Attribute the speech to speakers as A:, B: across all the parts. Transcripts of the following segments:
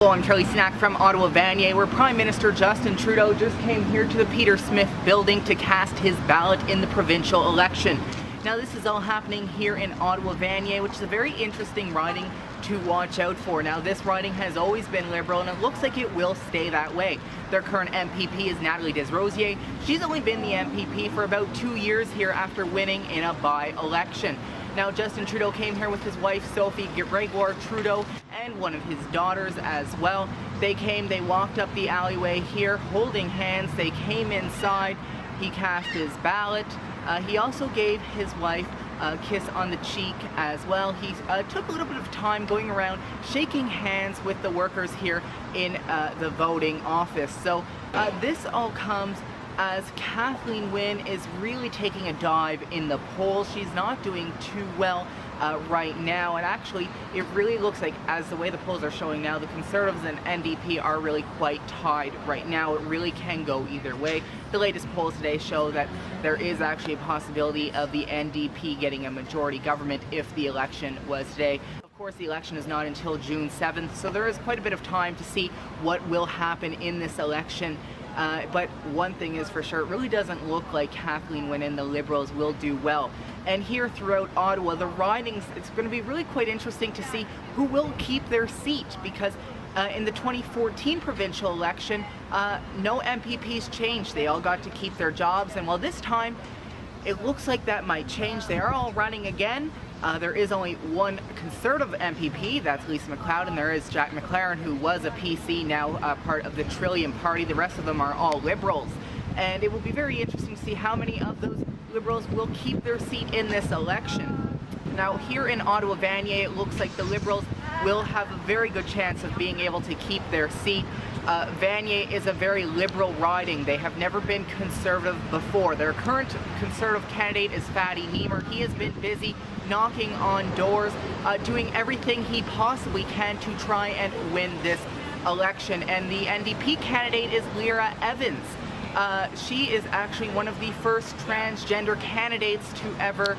A: Hello, I'm Charlie Snack from Ottawa Vanier, where Prime Minister Justin Trudeau just came here to the Peter Smith building to cast his ballot in the provincial election. Now, this is all happening here in Ottawa Vanier, which is a very interesting riding to watch out for. Now, this riding has always been Liberal, and it looks like it will stay that way. Their current MPP is Natalie Desrosiers. She's only been the MPP for about 2 years here after winning in a by-election. Now, Justin Trudeau came here with his wife, Sophie Gregoire Trudeau, and one of his daughters as well. They walked up the alleyway here holding hands. They came inside. He cast his ballot. He also gave his wife a kiss on the cheek as well. He took a little bit of time going around shaking hands with the workers here in the voting office. So this all comes as Kathleen Wynne is really taking a dive in the polls. She's not doing too well right now, and actually it really looks like, as the way the polls are showing now, the Conservatives and NDP are really quite tied right now. It really can go either way. The latest polls today show that there is actually a possibility of the NDP getting a majority government if the election was today. Of course, the election is not until June 7th, so there is quite a bit of time to see what will happen in this election. But one thing is for sure, it really doesn't look like Kathleen Wynne and the Liberals will do well. And here throughout Ottawa, the ridings, it's going to be really quite interesting to see who will keep their seat, because in the 2014 provincial election, no MPPs changed. They all got to keep their jobs, and while this time it looks like that might change, they are all running again. There is only one Conservative MPP, that's Lisa MacLeod, and there is Jack McLaren, who was a PC, now part of the Trillium Party. The rest of them are all Liberals. And it will be very interesting to see how many of those Liberals will keep their seat in this election. Now, here in Ottawa Vanier, it looks like the Liberals will have a very good chance of being able to keep their seat. Vanier is a very Liberal riding. They have never been Conservative before. Their current Conservative candidate is Fadi Niemer. He has been busy knocking on doors, doing everything he possibly can to try and win this election. And the NDP candidate is Lyra Evans. She is actually one of the first transgender candidates to ever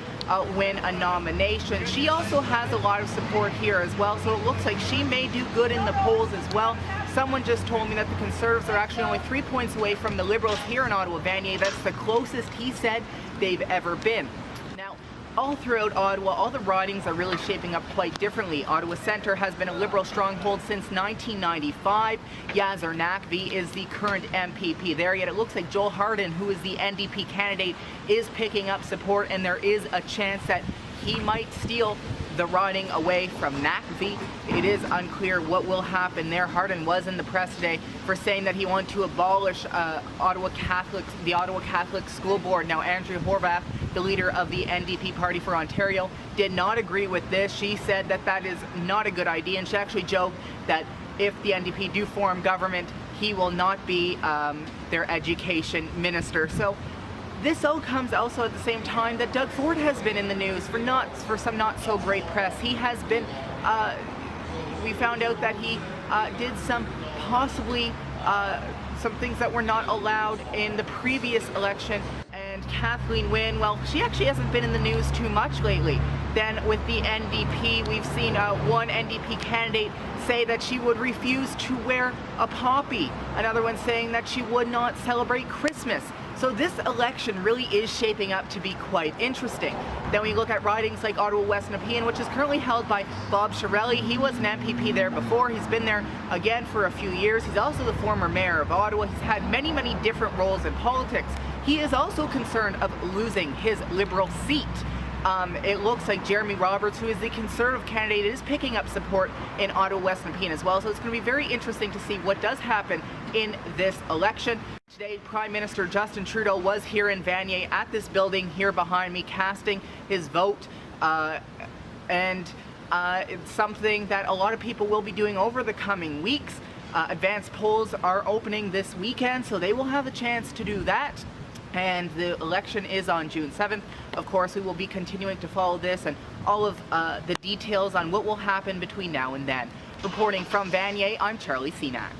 A: win a nomination. She also has a lot of support here as well, so it looks like she may do good in the polls as well. Someone just told me that the Conservatives are actually only 3 points away from the Liberals here in Ottawa Vanier. That's the closest, he said, they've ever been. Now, all throughout Ottawa, all the ridings are really shaping up quite differently. Ottawa Centre has been a Liberal stronghold since 1995. Yazir Naqvi is the current MPP there, yet it looks like Joel Harden, who is the NDP candidate, is picking up support, and there is a chance that he might steal the riding away from Naqvi. It is unclear what will happen there. Harden was in the press today for saying that he wanted to abolish the Ottawa Catholic School Board. Now, Andrea Horwath, the leader of the NDP party for Ontario, did not agree with this. She said that that is not a good idea, and she actually joked that if the NDP do form government, he will not be their education minister. So this all comes also at the same time that Doug Ford has been in the news for some not so great press. He has been, we found out that he did some things that were not allowed in the previous election. And Kathleen Wynne, well, she actually hasn't been in the news too much lately. Then with the NDP, we've seen one NDP candidate say that she would refuse to wear a poppy. Another one saying that she would not celebrate Christmas. So this election really is shaping up to be quite interesting. Then we look at ridings like Ottawa West Nepean, which is currently held by Bob Chiarelli. He was an MPP there before. He's been there again for a few years. He's also the former mayor of Ottawa. He's had many, many different roles in politics. He is also concerned of losing his Liberal seat. It looks like Jeremy Roberts, who is the Conservative candidate, is picking up support in Ottawa West Nepean as well. So it's going to be very interesting to see what does happen in this election. Today, Prime Minister Justin Trudeau was here in Vanier at this building here behind me, casting his vote. It's something that a lot of people will be doing over the coming weeks. Advanced polls are opening this weekend, so they will have a chance to do that. And the election is on June 7th. Of course, we will be continuing to follow this and all of the details on what will happen between now and then. Reporting from Vanier, I'm Charlie Snack.